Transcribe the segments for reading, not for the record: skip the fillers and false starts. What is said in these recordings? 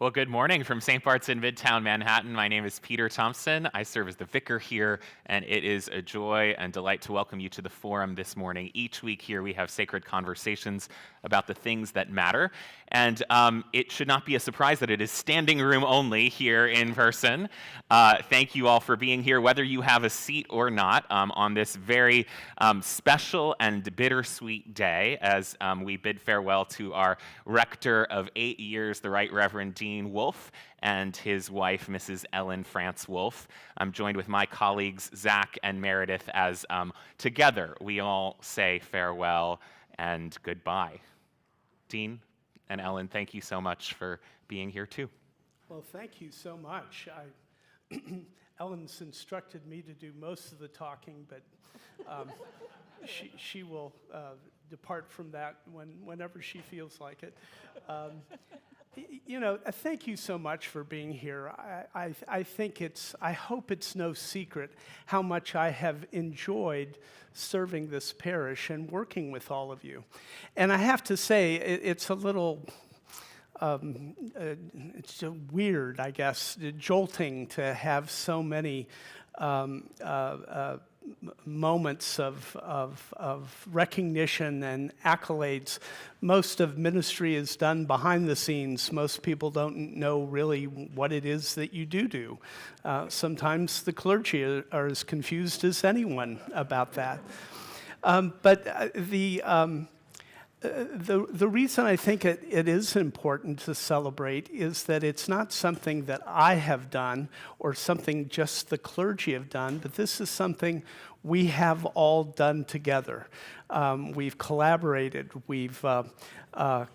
Well, good morning from St. Bart's in Midtown Manhattan. My name is Peter Thompson. I serve as the vicar here, and it is a joy and delight to welcome you to the forum this morning. Each week here we have sacred conversations about the things that matter, and it should not be a surprise that it is standing room only here in person. Thank you all for being here, whether you have a seat or not, on this very special and bittersweet day as we bid farewell to our rector of 8 years, the Right Reverend Wolfe, and his wife, Mrs. Ellen Frantz-Wolfe. I'm joined with my colleagues, Zach and Meredith, as together we all say farewell and goodbye. Dean and Ellen, thank you so much for being here too. Well, thank you so much. Ellen's instructed me to do most of the talking, but she will depart from that whenever she feels like it. Thank you so much for being here. I hope it's no secret how much I have enjoyed serving this parish and working with all of you. And I have to say, it's a little, it's weird, I guess, jolting to have so many moments of recognition and accolades. Most of ministry is done behind the scenes. Most people don't know really what it is that you do. Sometimes the clergy are as confused as anyone about that. But the reason I think it is important to celebrate is that it's not something that I have done or something just the clergy have done, but this is something we have all done together. We've collaborated, we've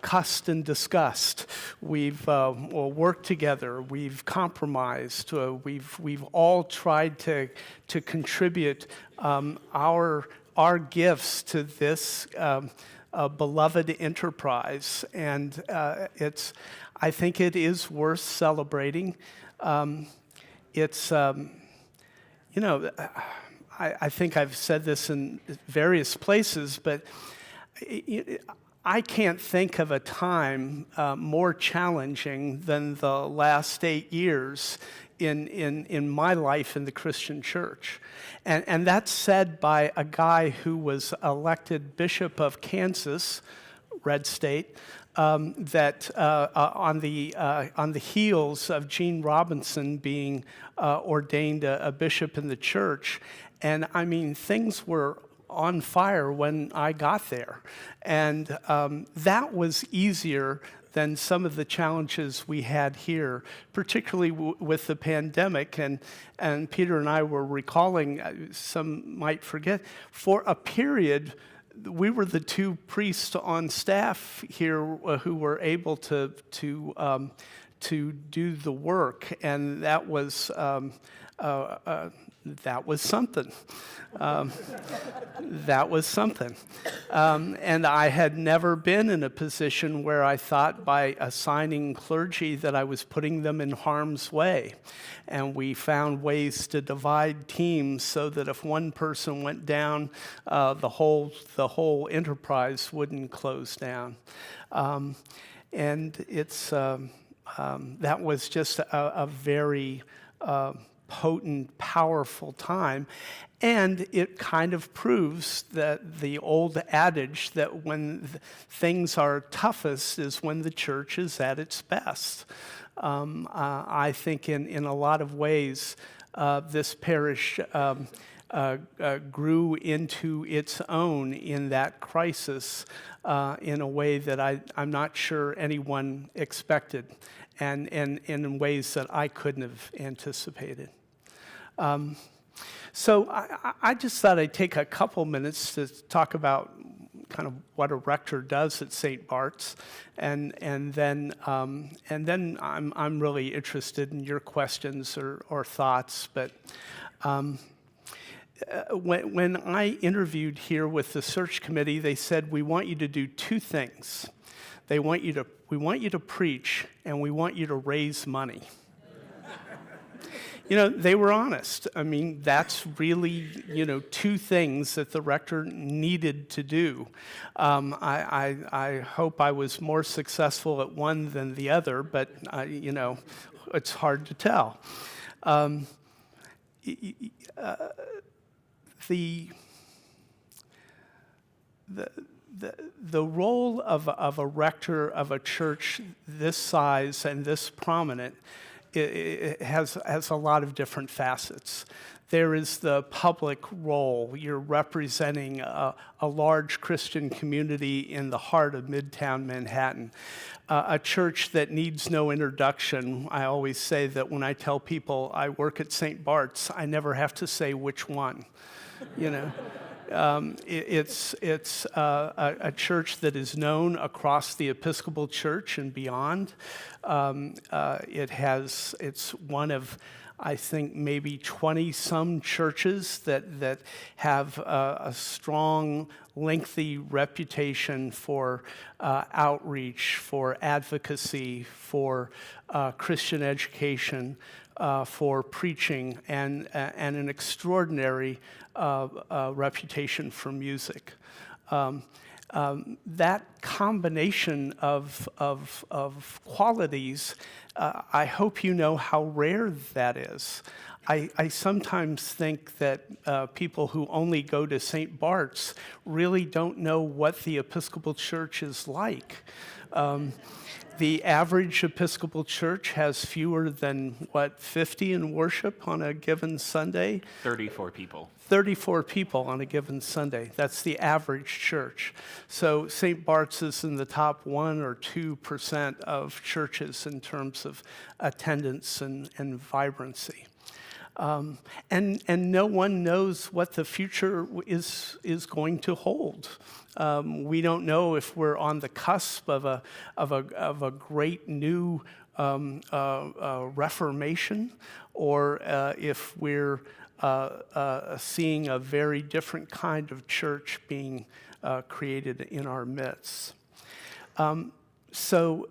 cussed and discussed, we've worked together, we've compromised, we've all tried to contribute our gifts to this a beloved enterprise, and I think it is worth celebrating. I think I've said this in various places, but I can't think of a time more challenging than the last 8 years in my life in the Christian church. And that's said by a guy who was elected Bishop of Kansas, red state, that on the heels of Gene Robinson being ordained a bishop in the church. And I mean, things were on fire when I got there. And that was easier than some of the challenges we had here, particularly with the pandemic. And Peter and I were recalling, some might forget, for a period, we were the two priests on staff here who were able to do the work, and that was something. That was something. And I had never been in a position where I thought by assigning clergy that I was putting them in harm's way. And we found ways to divide teams so that if one person went down, the whole enterprise wouldn't close down. And it's that was just a very potent, powerful time. And it kind of proves that the old adage that when things are toughest is when the church is at its best. I think in a lot of ways, this parish grew into its own in that crisis in a way that I'm not sure anyone expected, and in ways that I couldn't have anticipated. So I just thought I'd take a couple minutes to talk about kind of what a rector does at St. Bart's, and then I'm really interested in your questions or thoughts. But when I interviewed here with the search committee, they said we want you to do two things. We want you to preach, and we want you to raise money. They were honest. I mean, that's really, two things that the rector needed to do. I hope I was more successful at one than the other, but, it's hard to tell. The role of a rector of a church this size and this prominent it has a lot of different facets. There is the public role. You're representing a large Christian community in the heart of Midtown Manhattan, a church that needs no introduction. I always say that when I tell people I work at St. Bart's, I never have to say which one, It's a church that is known across the Episcopal Church and beyond. It's one of, I think, maybe 20-some churches that have a strong, lengthy reputation for outreach, for advocacy, for Christian education, for preaching, and an extraordinary reputation for music. That combination of qualities, I hope you know how rare that is. I sometimes think that people who only go to St. Bart's really don't know what the Episcopal Church is like. The average Episcopal Church has fewer than, 50 in worship on a given Sunday? 34 people. 34 people on a given Sunday. That's the average church. So St. Bart's is in the top 1 or 2% of churches in terms of attendance and vibrancy. And no one knows what the future is going to hold. We don't know if we're on the cusp of a great new reformation, or if we're seeing a very different kind of church being created in our midst. So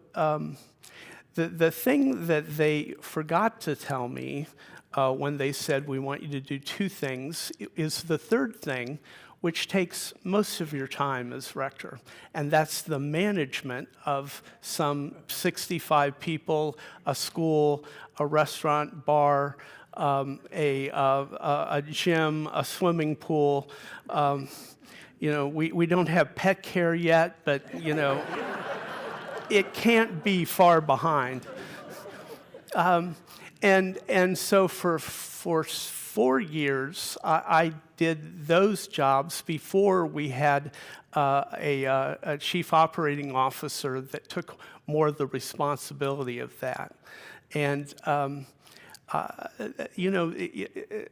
the thing that they forgot to tell me when they said, we want you to do two things, is the third thing, which takes most of your time as rector, and that's the management of some 65 people, a school, a restaurant, bar, a gym, a swimming pool. We don't have pet care yet, but it can't be far behind. And so for 4 years, I did those jobs before we had a chief operating officer that took more of the responsibility of that. And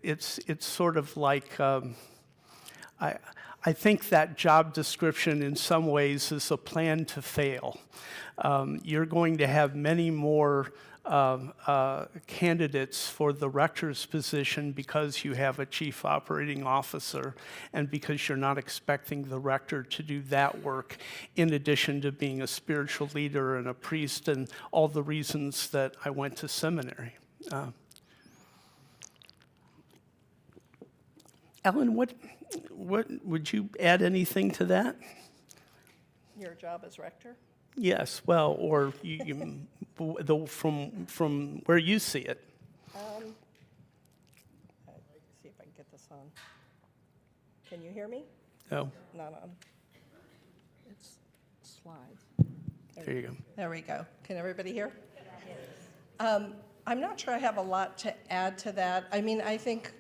it's sort of like I think that job description in some ways is a plan to fail. You're going to have many more candidates for the rector's position because you have a chief operating officer and because you're not expecting the rector to do that work in addition to being a spiritual leader and a priest and all the reasons that I went to seminary. Ellen, what would you add anything to that? Your job as rector? Yes, well, or from where you see it. See if I can get this on. Can you hear me? No. Not on. It's slides. There you go. There we go. Can everybody hear? I'm not sure I have a lot to add to that. I mean, I think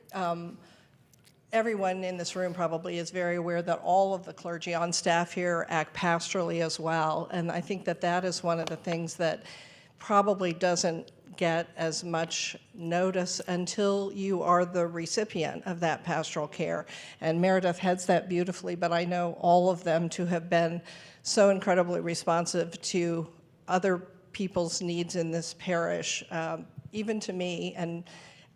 everyone in this room probably is very aware that all of the clergy on staff here act pastorally as well, and I think that that is one of the things that probably doesn't get as much notice until you are the recipient of that pastoral care. And Meredith heads that beautifully, but I know all of them to have been so incredibly responsive to other people's needs in this parish, even to me, and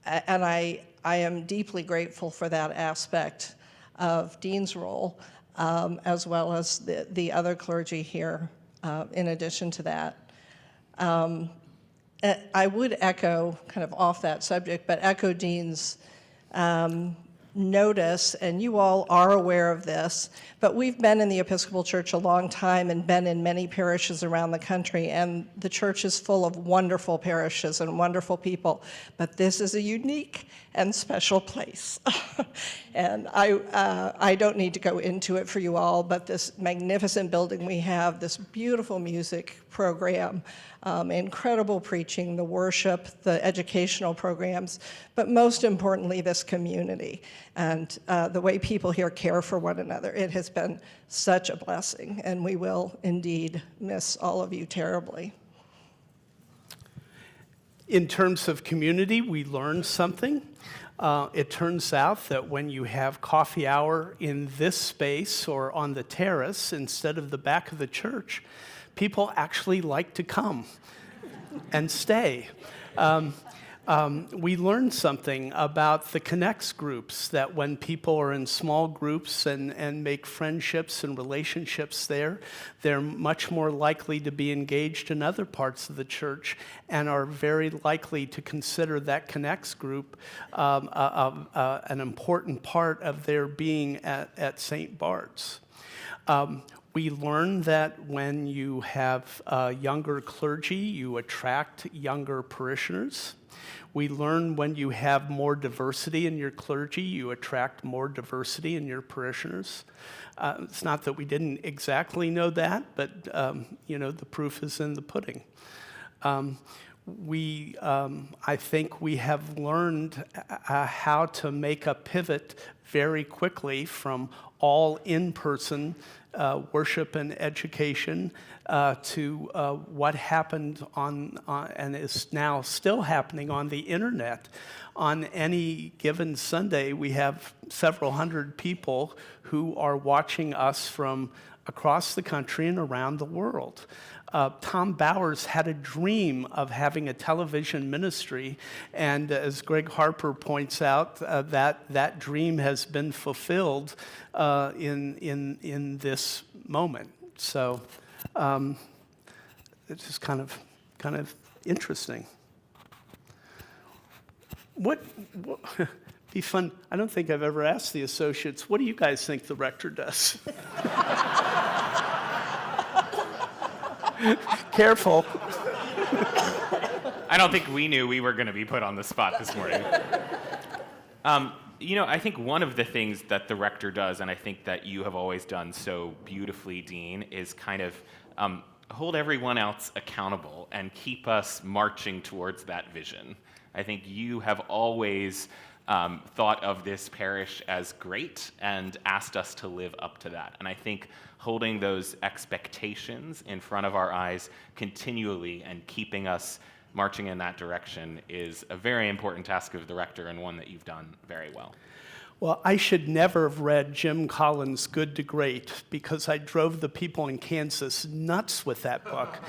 I am deeply grateful for that aspect of Dean's role, as well as the other clergy here, in addition to that. I would echo, kind of off that subject, but echo Dean's notice, and you all are aware of this, but we've been in the Episcopal Church a long time and been in many parishes around the country, and the church is full of wonderful parishes and wonderful people, but this is a unique and special place. And I don't need to go into it for you all, but this magnificent building we have, this beautiful music program, incredible preaching, the worship, the educational programs, but most importantly, this community and the way people here care for one another. It has been such a blessing, and we will indeed miss all of you terribly. In terms of community, we learned something. It turns out that when you have coffee hour in this space or on the terrace instead of the back of the church, people actually like to come and stay. We learned something about the Connects groups, that when people are in small groups and make friendships and relationships there, they're much more likely to be engaged in other parts of the church and are very likely to consider that Connects group an important part of their being at St. Bart's. We learn that when you have younger clergy, you attract younger parishioners. We learn when you have more diversity in your clergy, you attract more diversity in your parishioners. It's not that we didn't exactly know that, but the proof is in the pudding. I think we have learned how to make a pivot very quickly from all in-person worship and education to what happened on and is now still happening on the internet. On any given Sunday, we have several hundred people who are watching us from across the country and around the world. Tom Bowers had a dream of having a television ministry, and as Greg Harper points out, that dream has been fulfilled in this moment. So it's just kind of interesting. What be fun? I don't think I've ever asked the associates. What do you guys think the rector does? Careful. I don't think we knew we were going to be put on the spot this morning. I think one of the things that the rector does, and I think that you have always done so beautifully, Dean, is kind of hold everyone else accountable and keep us marching towards that vision. I think you have always thought of this parish as great and asked us to live up to that. And I think holding those expectations in front of our eyes continually and keeping us marching in that direction is a very important task of the rector, and one that you've done very well. Well, I should never have read Jim Collins' Good to Great, because I drove the people in Kansas nuts with that book.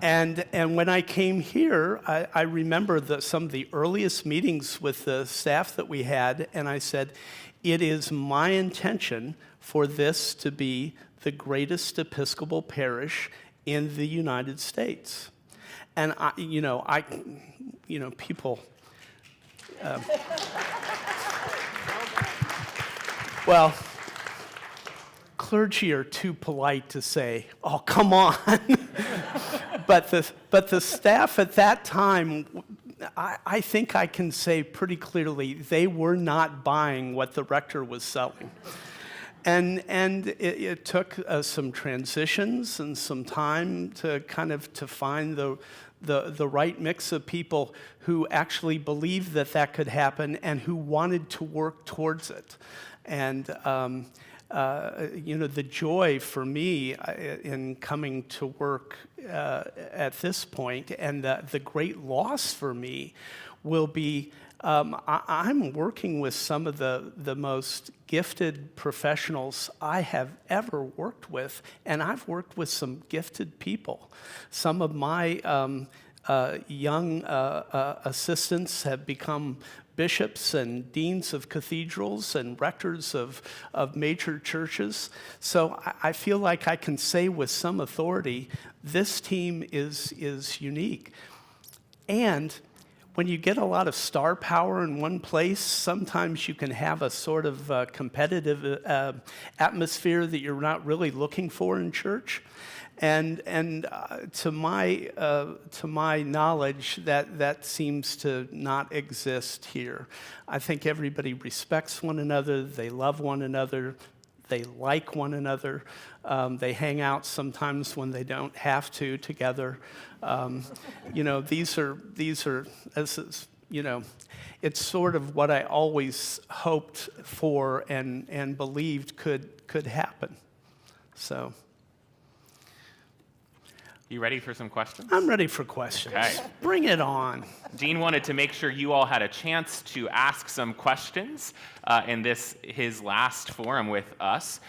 And when I came here, I remember some of the earliest meetings with the staff that we had, and I said, it is my intention for this to be the greatest Episcopal parish in the United States. And people. Well, clergy are too polite to say, "Oh, come on." but the staff at that time, I think I can say pretty clearly, they were not buying what the rector was selling. And it took some transitions and some time to find the right mix of people who actually believed that could happen and who wanted to work towards it. And the joy for me in coming to work at this point, and the great loss for me will be I'm working with some of the most gifted professionals I have ever worked with, and I've worked with some gifted people. Some of my young assistants have become bishops and deans of cathedrals and rectors of major churches. So I feel like I can say with some authority, this team is unique. And when you get a lot of star power in one place, sometimes you can have a sort of competitive atmosphere that you're not really looking for in church. And to my knowledge, that seems to not exist here. I think everybody respects one another, they love one another, they like one another. They hang out sometimes when they don't have to together. This is, it's sort of what I always hoped for and believed could happen. So. You ready for some questions? I'm ready for questions. Okay. Bring it on. Dean wanted to make sure you all had a chance to ask some questions in his last forum with us.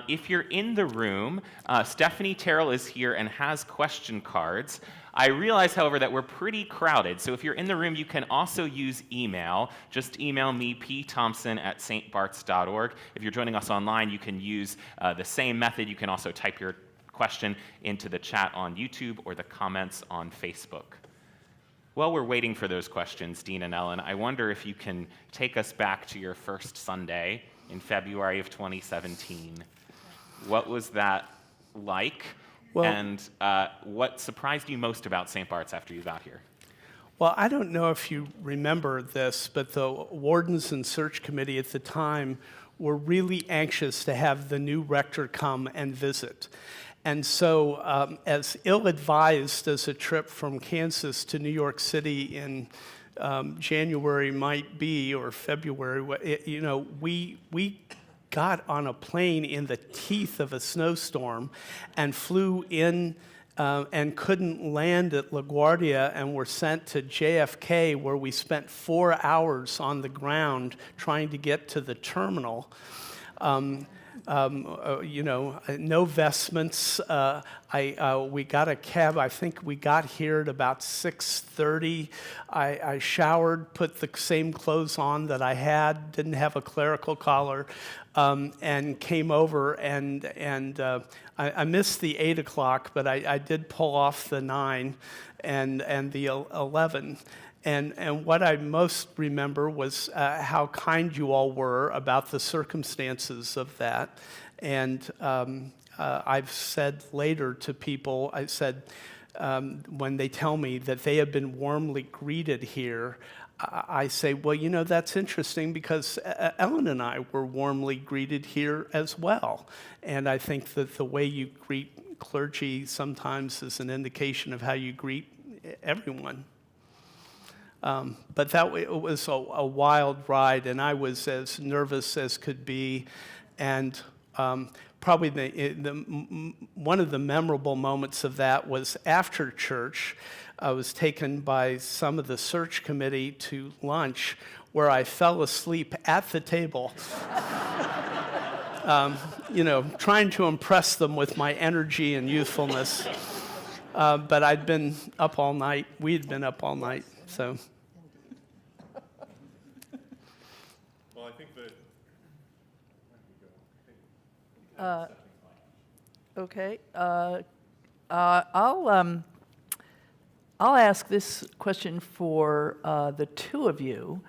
If you're in the room, Stephanie Terrell is here and has question cards. I realize, however, that we're pretty crowded, so if you're in the room, you can also use email. Just email me, pthompson@stbarts.org. If you're joining us online, you can use the same method. You can also type your question into the chat on YouTube or the comments on Facebook. While we're waiting for those questions, Dean and Ellen, I wonder if you can take us back to your first Sunday in February of 2017. What was that like? Well, and what surprised you most about St. Bart's after you got here? Well, I don't know if you remember this, but the wardens and search committee at the time were really anxious to have the new rector come and visit. And so as ill-advised as a trip from Kansas to New York City in January might be, or February, we got on a plane in the teeth of a snowstorm and flew in and couldn't land at LaGuardia and were sent to JFK, where we spent 4 hours on the ground trying to get to the terminal. No vestments. We got a cab. I think we got here at about 6:30. I showered, put the same clothes on that I had, didn't have a clerical collar, and came over. And I missed the 8 o'clock, but I did pull off the 9 and the 11. And what I most remember was how kind you all were about the circumstances of that. And I've said later to people, I said, when they tell me that they have been warmly greeted here, I say, well, that's interesting because Ellen and I were warmly greeted here as well. And I think that the way you greet clergy sometimes is an indication of how you greet everyone. But it was a wild ride, and I was as nervous as could be. And probably one of the memorable moments of that was after church. I was taken by some of the search committee to lunch, where I fell asleep at the table, trying to impress them with my energy and youthfulness. But I'd been up all night. We'd been up all night, so. Well, I think that. Okay. I'll ask this question for the two of you.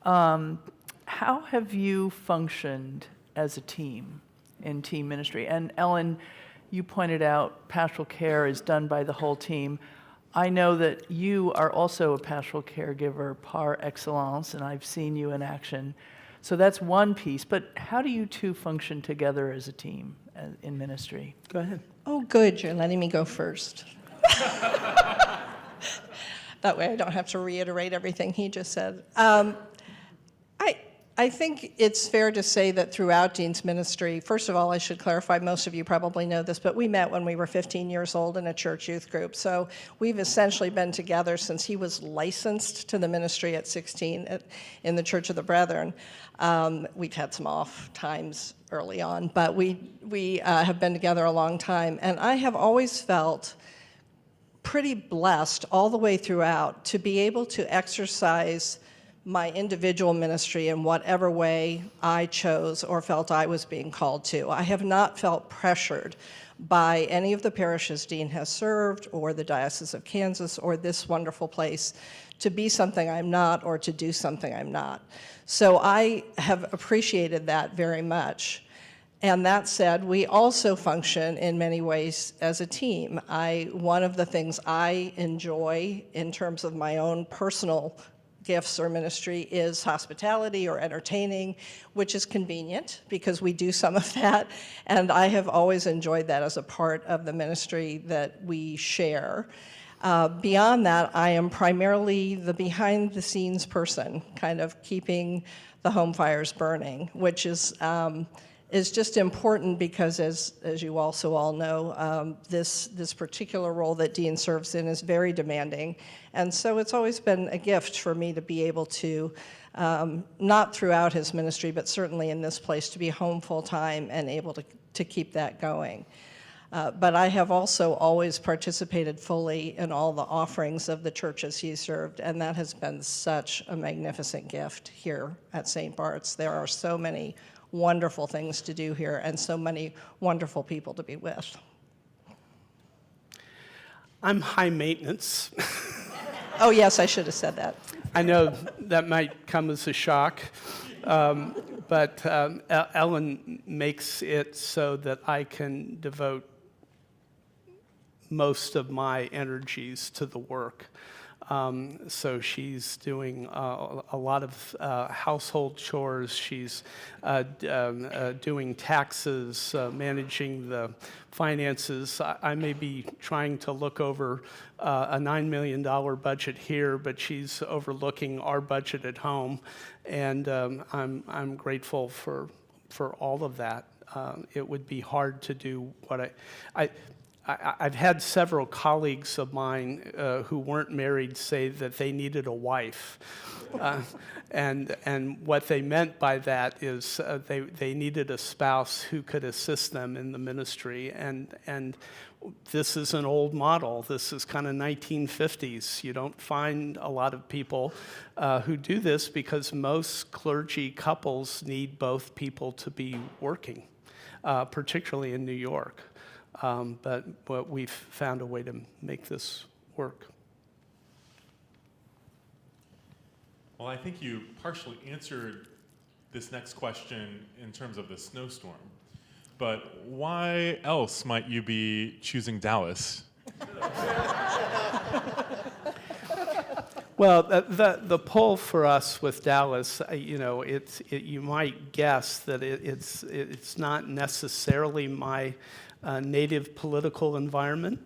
How have you functioned as a team in team ministry? And Ellen, you pointed out pastoral care is done by the whole team. I know that you are also a pastoral caregiver par excellence, and I've seen you in action. So that's one piece, but how do you two function together as a team in ministry? Go ahead. Oh, good, you're letting me go first. That way I don't have to reiterate everything he just said. I think it's fair to say that throughout Dean's ministry, first of all, I should clarify, most of you probably know this, but we met when we were 15 years old in a church youth group. So we've essentially been together since he was licensed to the ministry at 16 in the Church of the Brethren. We've had some off times early on, but we have been together a long time. And I have always felt pretty blessed all the way throughout to be able to exercise my individual ministry in whatever way I chose or felt I was being called to. I have not felt pressured by any of the parishes Dean has served, or the Diocese of Kansas, or this wonderful place to be something I'm not or to do something I'm not. So I have appreciated that very much. And that said, we also function in many ways as a team. One of the things I enjoy in terms of my own personal gifts or ministry is hospitality or entertaining, which is convenient because we do some of that. And I have always enjoyed that as a part of the ministry that we share. Beyond that, I am primarily the behind-the-scenes person, kind of keeping the home fires burning, which is just important because, as you also all know, this particular role that Dean serves in is very demanding. And so it's always been a gift for me to be able to, not throughout his ministry, but certainly in this place, to be home full-time and able to keep that going. But I have also always participated fully in all the offerings of the churches he served, and that has been such a magnificent gift here at St. Bart's. There are so many wonderful things to do here and so many wonderful people to be with. I'm high maintenance. Oh, yes, I should have said that. I know that might come as a shock, but Ellen makes it so that I can devote most of my energies to the work. So she's doing a lot of household chores. She's doing taxes, managing the finances. I may be trying to look over a $9 million budget here, but she's overlooking our budget at home, and I'm grateful for all of that. It would be hard to do what I've had several colleagues of mine who weren't married say that they needed a wife. And what they meant by that is they needed a spouse who could assist them in the ministry. And this is an old model. This is kind of 1950s. You don't find a lot of people who do this because most clergy couples need both people to be working, particularly in New York. But we've found a way to make this work. Well, I think you partially answered this next question in terms of the snowstorm. But why else might you be choosing Dallas? Well, the pull for us with Dallas, you might guess that it's not necessarily my native political environment,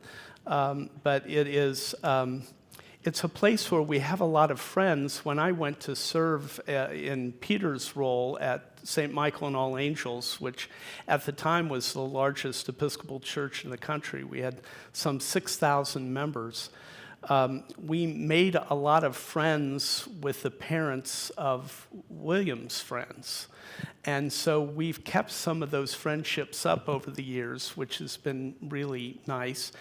but it's a place where we have a lot of friends. When I went to serve in Peter's role at St. Michael and All Angels, which at the time was the largest Episcopal church in the country, we had some 6,000 members. We made a lot of friends with the parents of William's friends. And so we've kept some of those friendships up over the years, which has been really nice.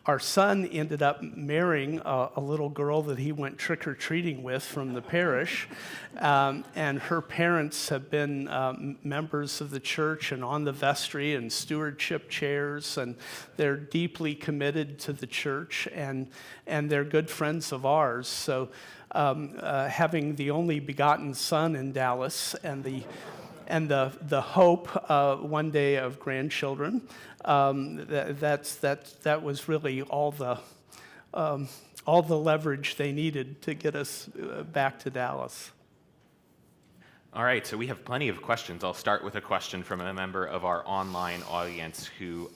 Our son ended up marrying a little girl that he went trick-or-treating with from the parish, and her parents have been members of the church and on the vestry and stewardship chairs, and they're deeply committed to the church, and they're good friends of ours. So having the only begotten son in Dallas and the hope one day of grandchildren, that was really all the leverage they needed to get us back to Dallas. All right, so we have plenty of questions. I'll start with a question from a member of our online audience who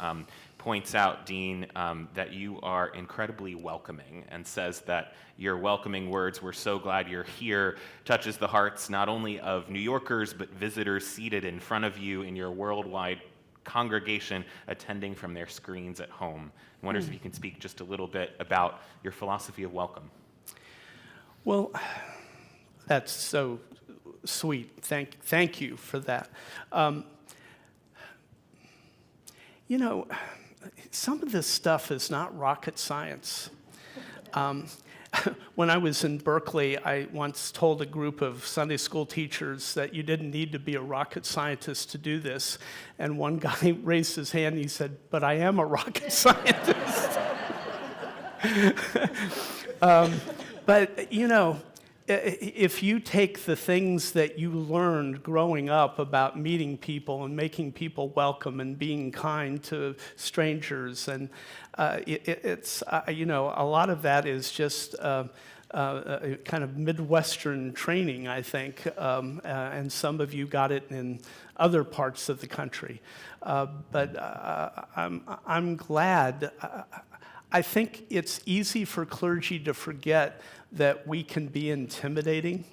points out, Dean, that you are incredibly welcoming and says that your welcoming words, "We're so glad you're here," touches the hearts not only of New Yorkers, but visitors seated in front of you in your worldwide congregation attending from their screens at home. I wonder if you can speak just a little bit about your philosophy of welcome. Well, that's so sweet. Thank you for that. Some of this stuff is not rocket science. when I was in Berkeley, I once told a group of Sunday school teachers that you didn't need to be a rocket scientist to do this. And one guy raised his hand and he said, "But I am a rocket scientist." But, you know, if you take the things that you learned growing up about meeting people and making people welcome and being kind to strangers, and it's, you know, a lot of that is just kind of Midwestern training, I think, and some of you got it in other parts of the country. But I'm glad. I think it's easy for clergy to forget that we can be intimidating,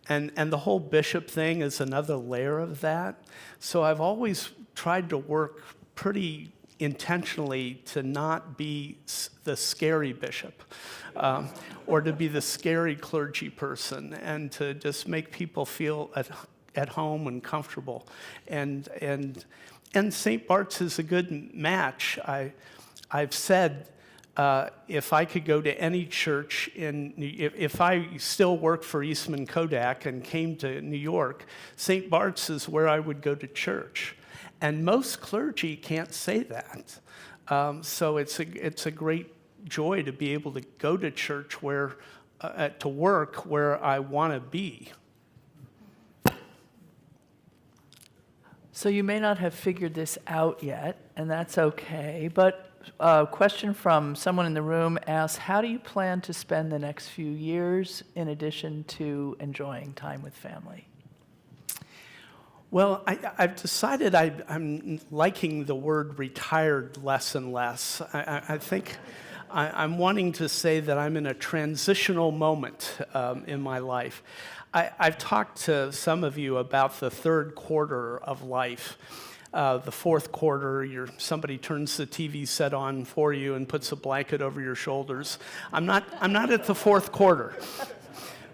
and the whole bishop thing is another layer of that. So I've always tried to work pretty intentionally to not be the scary bishop, or to be the scary clergy person, and to just make people feel at home and comfortable. And St. Bart's is a good match. I've said, if I could go to any church if I still worked for Eastman Kodak and came to New York, St. Bart's is where I would go to church. And most clergy can't say that. So it's a great joy to be able to go to church to work where I want to be. So you may not have figured this out yet, and that's okay, but a question from someone in the room asks, how do you plan to spend the next few years in addition to enjoying time with family? Well, I've decided I'm liking the word retired less and less. I think I'm wanting to say that I'm in a transitional moment in my life. I've talked to some of you about the third quarter of life. The fourth quarter, somebody turns the TV set on for you and puts a blanket over your shoulders. I'm not at the fourth quarter.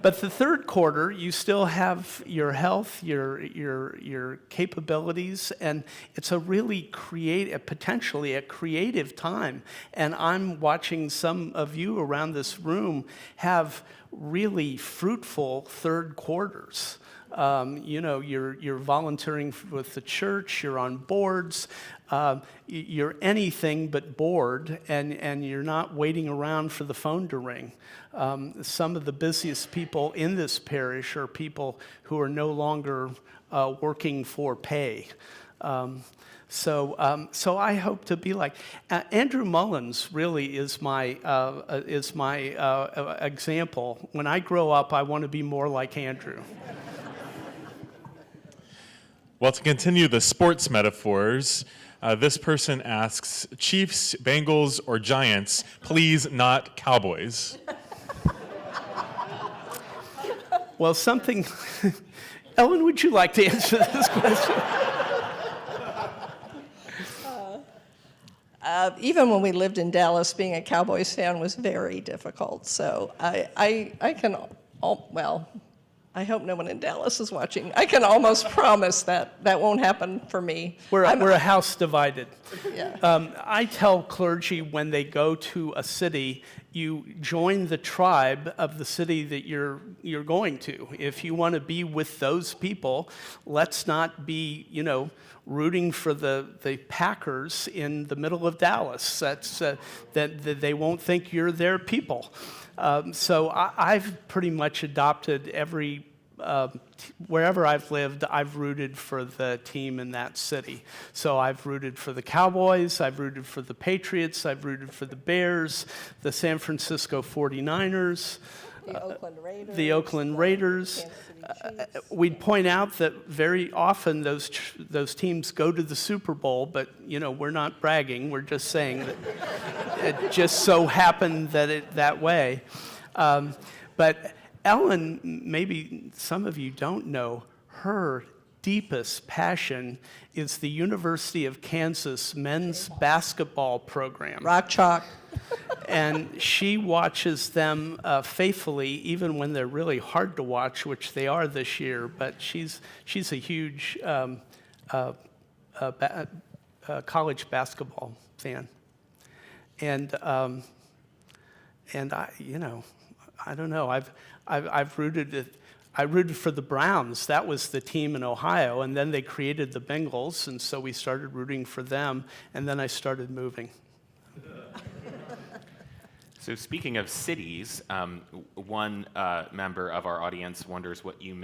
But the third quarter, you still have your health, your capabilities, and it's a really potentially a creative time. And I'm watching some of you around this room have really fruitful third quarters. You know, you're volunteering with the church, you're on boards, you're anything but bored, and you're not waiting around for the phone to ring. Some of the busiest people in this parish are people who are no longer working for pay. So I hope to be like Andrew Mullins. Really is my example. When I grow up, I want to be more like Andrew. Well, to continue the sports metaphors, this person asks, Chiefs, Bengals, or Giants, please not Cowboys. Well, Ellen, would you like to answer this question? Even when we lived in Dallas, being a Cowboys fan was very difficult. So I can, well, I hope no one in Dallas is watching. I can almost promise that won't happen for me. We're a house divided. Yeah. I tell clergy when they go to a city, you join the tribe of the city that you're going to. If you want to be with those people, let's not be, rooting for the Packers in the middle of Dallas. That's that they won't think you're their people. So I've pretty much adopted wherever I've lived, I've rooted for the team in that city. So I've rooted for the Cowboys, I've rooted for the Patriots, I've rooted for the Bears, the San Francisco 49ers, the Oakland Raiders. We'd point out that very often those teams go to the Super Bowl, but we're not bragging. We're just saying that it just so happened that way. But Ellen, maybe some of you don't know, her deepest passion is the University of Kansas men's basketball program. Rock chalk. And she watches them faithfully, even when they're really hard to watch, which they are this year. But she's a huge college basketball fan, and I don't know. I've rooted. I rooted for the Browns. That was the team in Ohio, and then they created the Bengals, and so we started rooting for them, and then I started moving. So speaking of cities, one member of our audience wonders what you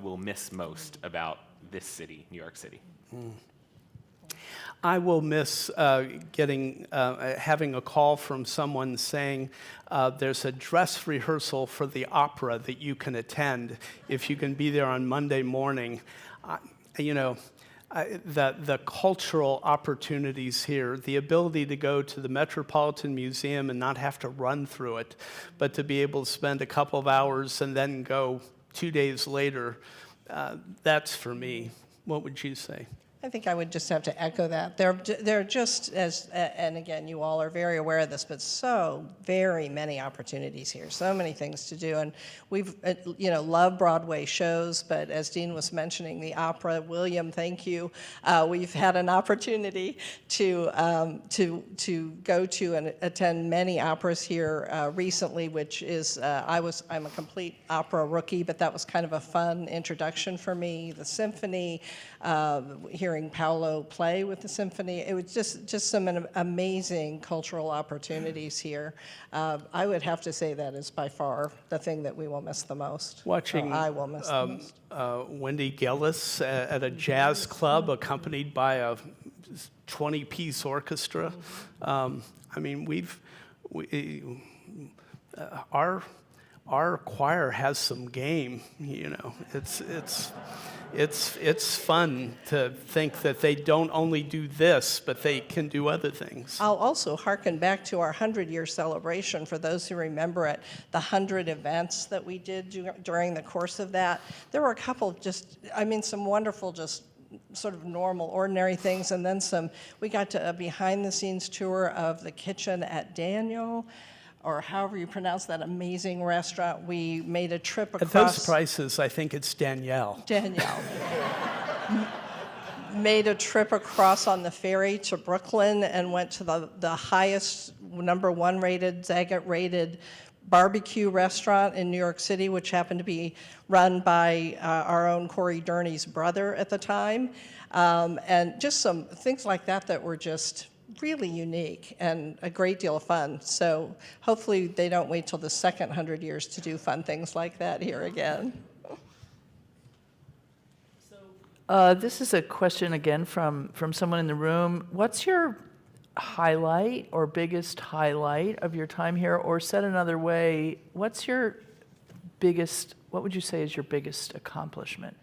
will miss most about this city, New York City. I will miss having a call from someone saying there's a dress rehearsal for the opera that you can attend if you can be there on Monday morning. The cultural opportunities here, the ability to go to the Metropolitan Museum and not have to run through it, but to be able to spend a couple of hours and then go 2 days later, that's for me. What would you say? I think I would just have to echo that. They're just as, and again, you all are very aware of this, but so very many opportunities here, so many things to do. And we've, love Broadway shows, but as Dean was mentioning, the opera, William, thank you. We've had an opportunity to go to and attend many operas here recently, which is, I'm a complete opera rookie, but that was kind of a fun introduction for me. The symphony, hearing Paolo play with the symphony. It was just some amazing cultural opportunities here. I would have to say that is by far the thing that we will miss the most. Watching I will miss the most. Wendy Gillis at a jazz club accompanied by a 20-piece orchestra. Our choir has some game, It's fun to think that they don't only do this, but they can do other things. I'll also hearken back to our 100-year celebration for those who remember it, the 100 events that we did during the course of that. There were a couple of some wonderful, just sort of normal, ordinary things, and then some. We got to a behind-the-scenes tour of the kitchen at Daniel, or however you pronounce that amazing restaurant. We made a trip across. At those prices, I think it's Danielle. Made a trip across on the ferry to Brooklyn and went to the highest, #1 rated, Zagat rated barbecue restaurant in New York City, which happened to be run by our own Corey Durney's brother at the time. And just some things like that were just really unique and a great deal of fun. So hopefully they don't wait till the second 100 years to do fun things like that here again. This is a question again from someone in the room. What's your highlight or biggest highlight of your time here? Or said another way, what would you say is your biggest accomplishment?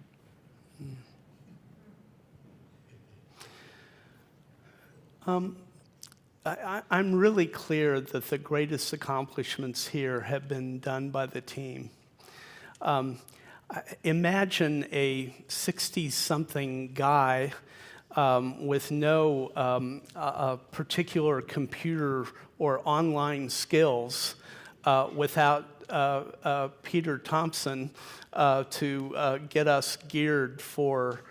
I'm really clear that the greatest accomplishments here have been done by the team. Imagine a 60-something guy with no particular computer or online skills without Peter Thompson to get us geared for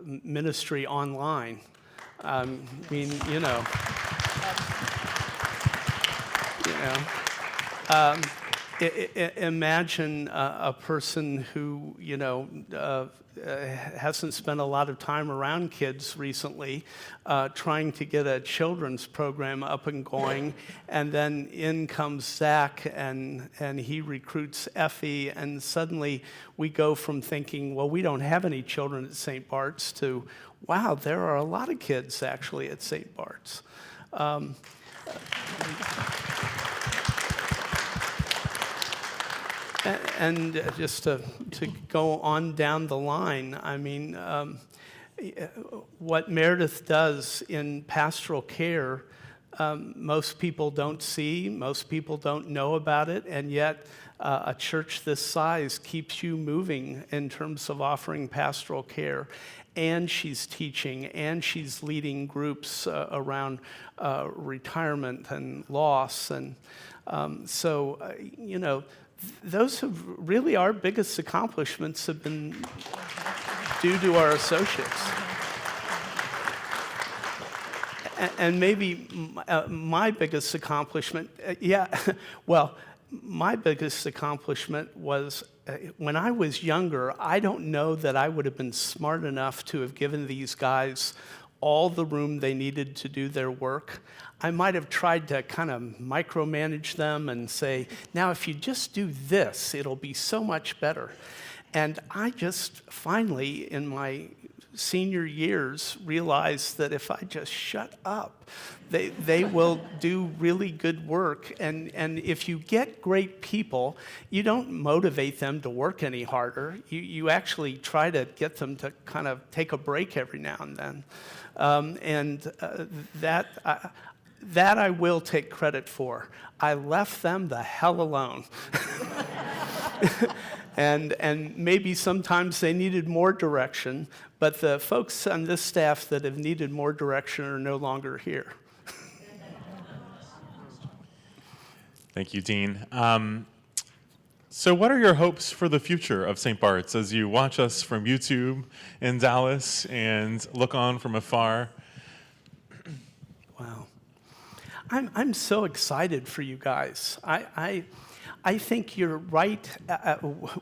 ministry online. Imagine a person who, hasn't spent a lot of time around kids recently, trying to get a children's program up and going, and then in comes Zach, and he recruits Effie, and suddenly we go from thinking, well, we don't have any children at St. Bart's, to, wow, there are a lot of kids actually at St. Bart's. And just to go on down the line, what Meredith does in pastoral care, most people don't see, most people don't know about it, and yet a church this size keeps you moving in terms of offering pastoral care. And she's teaching, and she's leading groups around retirement and loss. And those have really our biggest accomplishments have been due to our associates. And maybe my biggest accomplishment, my biggest accomplishment was when I was younger, I don't know that I would have been smart enough to have given these guys all the room they needed to do their work. I might have tried to kind of micromanage them and say, now if you just do this, it'll be so much better. And I just finally, in my senior years, realized that if I just shut up, they will do really good work. And if you get great people, you don't motivate them to work any harder. You actually try to get them to kind of take a break every now and then. That I will take credit for. I left them the hell alone. And maybe sometimes they needed more direction, but the folks on this staff that have needed more direction are no longer here. Thank you, Dean. So what are your hopes for the future of St. Bart's as you watch us from YouTube in Dallas and look on from afar? Wow. I'm so excited for you guys. I think you're right.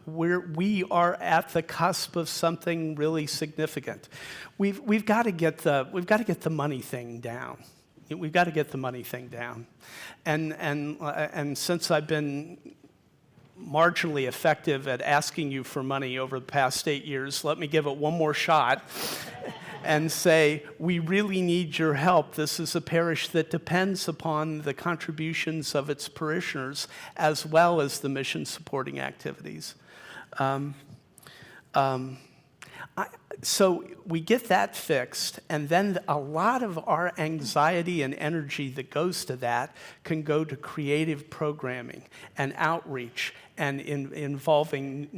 We are at the cusp of something really significant. We've got to get the money thing down. We've got to get the money thing down. And since I've been marginally effective at asking you for money over the past 8 years, let me give it one more shot and say, we really need your help. This is a parish that depends upon the contributions of its parishioners as well as the mission-supporting activities. So we get that fixed, and then a lot of our anxiety and energy that goes to that can go to creative programming and outreach and involving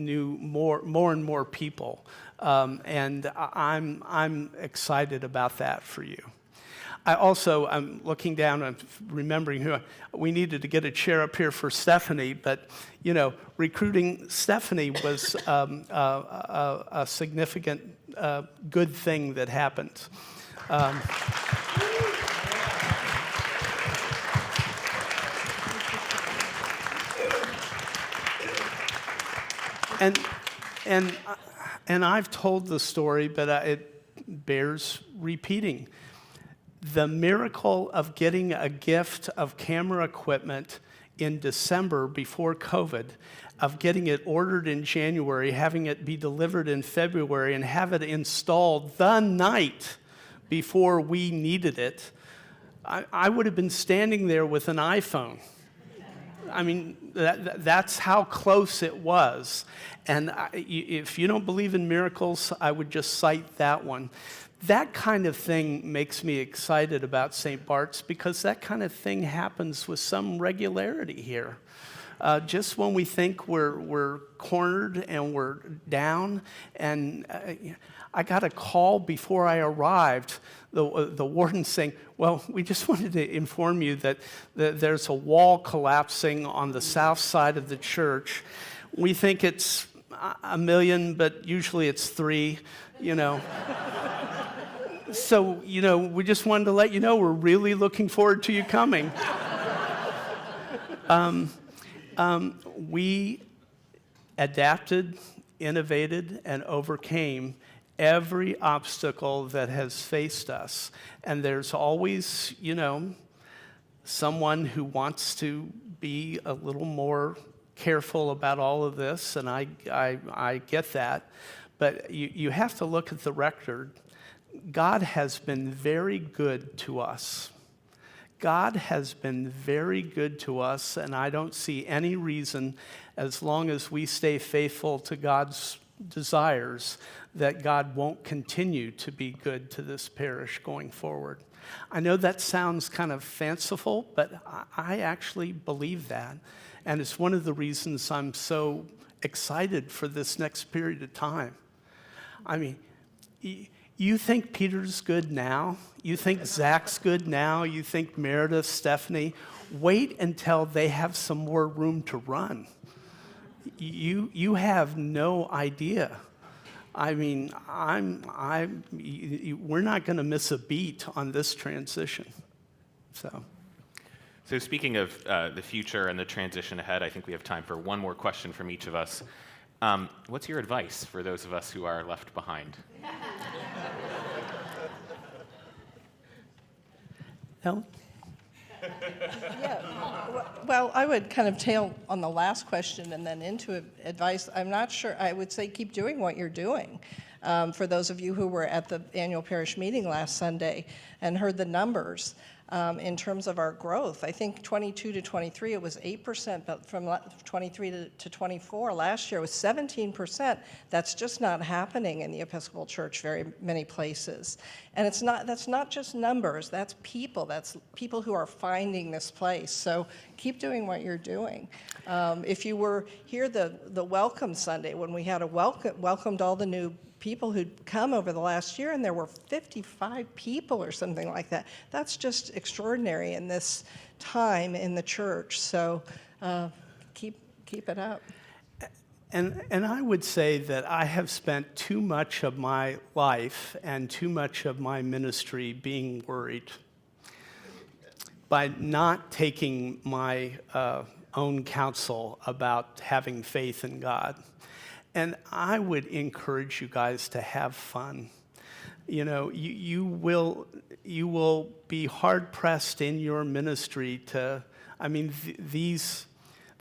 more and more people. And I'm excited about that for you. I'm looking down and remembering we needed to get a chair up here for Stephanie, but recruiting Stephanie was a significant good thing that happened. And I've told the story, but it bears repeating. The miracle of getting a gift of camera equipment in December before COVID, of getting it ordered in January, having it be delivered in February, and have it installed the night before we needed it, I would have been standing there with an iPhone. I mean, that's how close it was. And if you don't believe in miracles, I would just cite that one. That kind of thing makes me excited about St. Bart's because that kind of thing happens with some regularity here. Just when we think we're cornered and we're down, and I got a call before I arrived, the warden saying, well, we just wanted to inform you that there's a wall collapsing on the south side of the church. We think it's 1 million, but usually it's 3, So, we just wanted to let you know we're really looking forward to you coming. We adapted, innovated, and overcame every obstacle that has faced us. And there's always, someone who wants to be a little more careful about all of this, and I get that. But you have to look at the record. God has been very good to us. God has been very good to us, and I don't see any reason, as long as we stay faithful to God's desires, that God won't continue to be good to this parish going forward. I know that sounds kind of fanciful, but I actually believe that, and it's one of the reasons I'm so excited for this next period of time. I mean, you think Peter's good now? You think Zach's good now? You think Meredith, Stephanie? Wait until they have some more room to run. You have no idea. I mean, we're not going to miss a beat on this transition. So, So speaking of the future and the transition ahead, I think we have time for one more question from each of us. What's your advice for those of us who are left behind? Ellen? Yeah, well, I would kind of tail on the last question and then into advice. I'm not sure. I would say keep doing what you're doing. For those of you who were at the annual parish meeting last Sunday and heard the numbers in terms of our growth, I think 22 to 23 it was 8%, but from 23 to 24 last year it was 17%. That's just not happening in the Episcopal Church very many places. And that's not just numbers, that's people who are finding this place. So keep doing what you're doing. If you were here the Welcome Sunday when we had welcomed all the new people who'd come over the last year, and there were 55 people or something like that. That's just extraordinary in this time in the church. So keep it up. And I would say that I have spent too much of my life and too much of my ministry being worried. By not taking my own counsel about having faith in God. And I would encourage you guys to have fun. You know, you will be hard pressed in your ministry to. I mean, these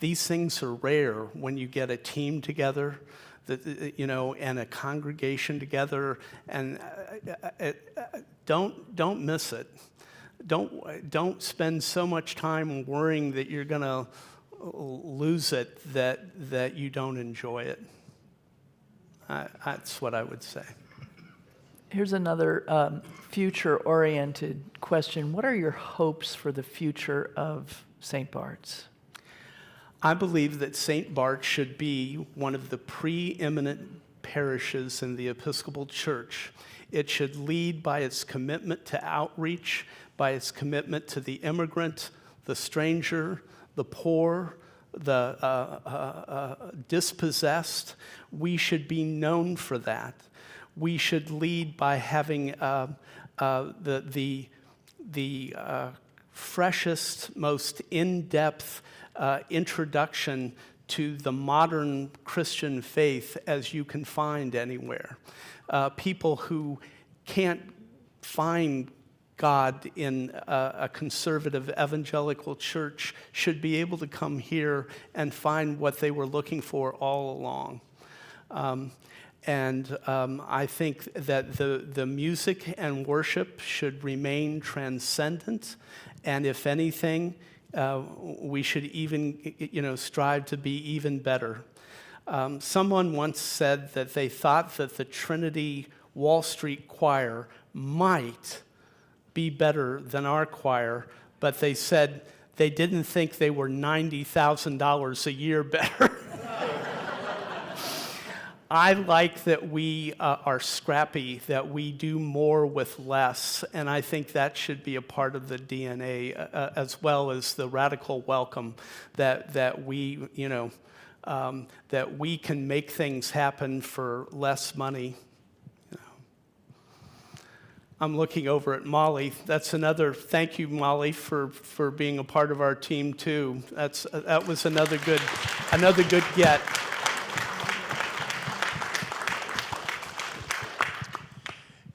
things are rare when you get a team together, and a congregation together. And don't miss it. Don't spend so much time worrying that you're going to lose it that you don't enjoy it. That's what I would say. Here's another future-oriented question. What are your hopes for the future of St. Bart's? I believe that St. Bart's should be one of the preeminent parishes in the Episcopal Church. It should lead by its commitment to outreach, by its commitment to the immigrant, the stranger, the poor, the dispossessed. We should be known for that. We should lead by having the freshest, most in-depth introduction to the modern Christian faith as you can find anywhere. People who can't find God in a conservative evangelical church should be able to come here and find what they were looking for all along. I think that the music and worship should remain transcendent, and if anything, we should even, strive to be even better. Someone once said that they thought that the Trinity Wall Street Choir might be better than our choir, but they said they didn't think they were $90,000 a year better. I like that we are scrappy, that we do more with less, and I think that should be a part of the DNA, as well as the radical welcome that we, that we can make things happen for less money. I'm looking over at Molly. That's another, thank you, Molly, for being a part of our team too. That was another good get.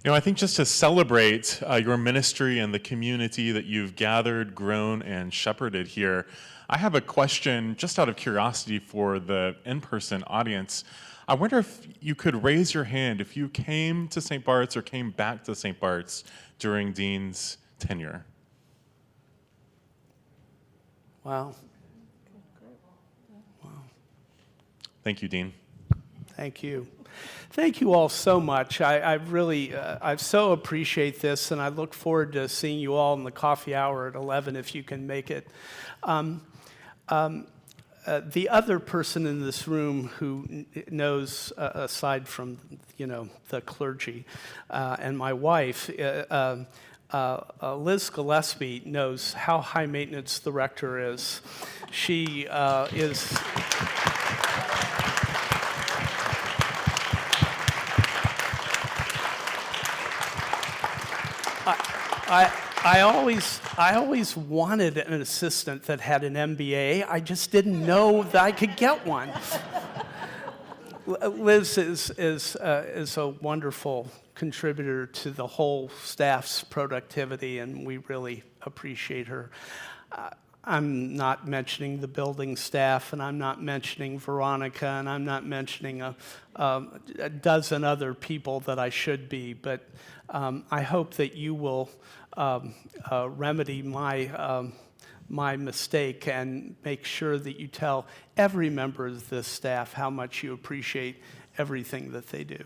I think just to celebrate your ministry and the community that you've gathered, grown, and shepherded here, I have a question just out of curiosity for the in-person audience. I wonder if you could raise your hand if you came to St. Bart's or came back to St. Bart's during Dean's tenure. Wow. Thank you, Dean. Thank you. Thank you all so much. I really, I so appreciate this, and I look forward to seeing you all in the coffee hour at 11 if you can make it. The other person in this room who knows, aside from, the clergy, and my wife, Liz Gillespie knows how high maintenance the rector is. She is... I always wanted an assistant that had an MBA. I just didn't know that I could get one. Liz is a wonderful contributor to the whole staff's productivity, and we really appreciate her. I'm not mentioning the building staff, and I'm not mentioning Veronica, and I'm not mentioning a dozen other people that I should be, but I hope that you will remedy my mistake and make sure that you tell every member of this staff how much you appreciate everything that they do.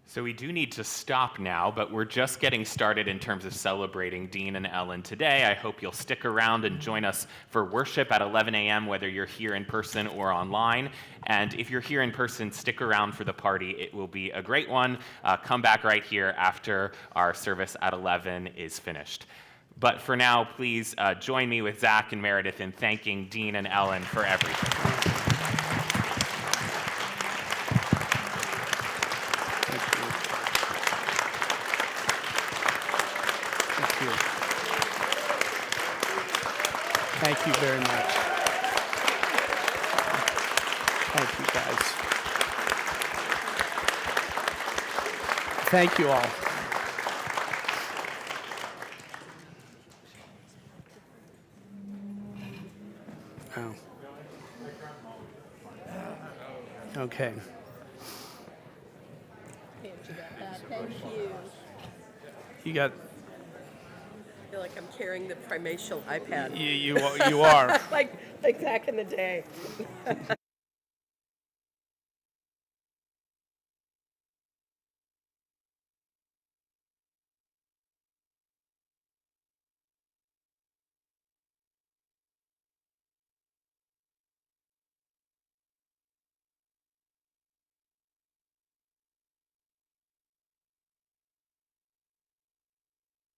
So we do need to stop now, but we're just getting started in terms of celebrating Dean and Ellen today. I hope you'll stick around and join us for worship at 11 a.m., whether you're here in person or online. And if you're here in person, stick around for the party. It will be a great one. Come back right here after our service at 11 is finished. But for now, please join me with Zach and Meredith in thanking Dean and Ellen for everything. Thank you very much. Thank you, guys. Thank you all. Oh. Okay. Thank you. You got, I feel like I'm carrying the primatial iPad, you are. like back in the day.